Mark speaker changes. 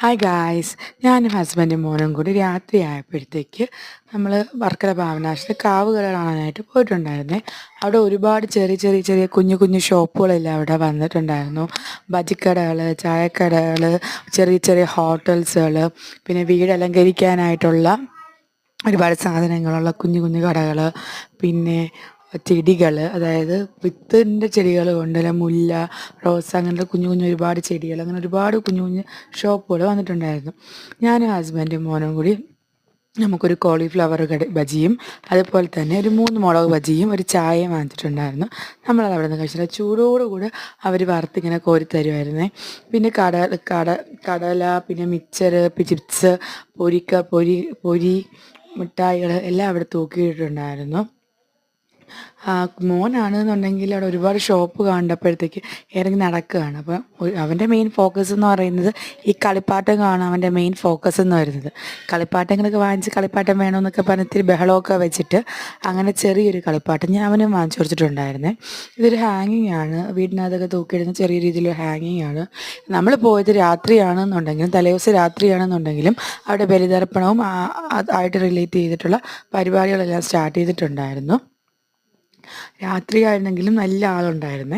Speaker 1: Hi guys, ഞാനും ഹസ്ബൻഡും മോനും കൂടി രാത്രിയായപ്പോഴത്തേക്ക് നമ്മൾ വർക്കല ഭാവനാശിൽ കാവുകൾ കാണാനായിട്ട് പോയിട്ടുണ്ടായിരുന്നേ. അവിടെ ഒരുപാട് ചെറിയ ചെറിയ ചെറിയ കുഞ്ഞു കുഞ്ഞു ഷോപ്പുകളെല്ലാം അവിടെ വന്നിട്ടുണ്ടായിരുന്നു. ബജിക്കടകൾ, ചായക്കടകൾ, ചെറിയ ചെറിയ ഹോട്ടൽസുകൾ, പിന്നെ വീട് അലങ്കരിക്കാനായിട്ടുള്ള ഒരുപാട് സാധനങ്ങളുള്ള കുഞ്ഞു കുഞ്ഞു കടകൾ, പിന്നെ ചെടികൾ, അതായത് വിത്തിൻ്റെ ചെടികൾ കൊണ്ടുള്ള മുല്ല, റോസ്, അങ്ങനത്തെ കുഞ്ഞു കുഞ്ഞു ഒരുപാട് ചെടികൾ, അങ്ങനെ ഒരുപാട് കുഞ്ഞു കുഞ്ഞു ഷോപ്പുകൾ വന്നിട്ടുണ്ടായിരുന്നു. ഞാനും ഹസ്ബൻഡും മോനും കൂടി നമുക്കൊരു കോളിഫ്ലവർ ബജിയും അതുപോലെ തന്നെ ഒരു 3 മുളക് ബജിയും ഒരു ചായയും വാങ്ങിച്ചിട്ടുണ്ടായിരുന്നു. നമ്മളത് അവിടെ നിന്ന് കഴിച്ചിട്ട് ചൂടോടുകൂടെ അവർ വറുത്തിങ്ങനെ കോരി തരുമായിരുന്നേ. പിന്നെ കടല, പിന്നെ മിക്സർ, ചിപ്സ്, പൊരി മിഠായികൾ എല്ലാം അവിടെ തൂക്കിയിട്ടുണ്ടായിരുന്നു. മോനാണെന്നുണ്ടെങ്കിൽ അവിടെ ഒരുപാട് ഷോപ്പ് കണ്ടപ്പോഴത്തേക്ക് ഇറങ്ങി നടക്കുകയാണ്. അപ്പം അവൻ്റെ മെയിൻ ഫോക്കസ് എന്ന് പറയുന്നത് ഈ കളിപ്പാട്ടം കാണാൻ അവൻ്റെ മെയിൻ ഫോക്കസ് എന്ന് വരുന്നത്. കളിപ്പാട്ടങ്ങളൊക്കെ വാങ്ങിച്ച് കളിപ്പാട്ടം വേണമെന്നൊക്കെ പറഞ്ഞ് ഇത്തിരി ബഹളമൊക്കെ വെച്ചിട്ട് അങ്ങനെ ചെറിയൊരു കളിപ്പാട്ടം ഞാൻ അവനും വാങ്ങിച്ചു കൊടുത്തിട്ടുണ്ടായിരുന്നേ. ഇതൊരു ഹാങ്ങിങ് ആണ്, വീടിനകത്തൊക്കെ തൂക്കിയിടുന്ന ചെറിയ രീതിയിലൊരു ഹാങ്ങിങ് ആണ്. നമ്മൾ പോയത് രാത്രിയാണെന്നുണ്ടെങ്കിലും, തലേദിവസം രാത്രിയാണെന്നുണ്ടെങ്കിലും അവിടെ ബലിതർപ്പണവും ആയിട്ട് റിലേറ്റ് ചെയ്തിട്ടുള്ള പരിപാടികളെല്ലാം സ്റ്റാർട്ട് ചെയ്തിട്ടുണ്ടായിരുന്നു. രാത്രിയായിരുന്നെങ്കിലും നല്ല ആളുണ്ടായിരുന്നേ.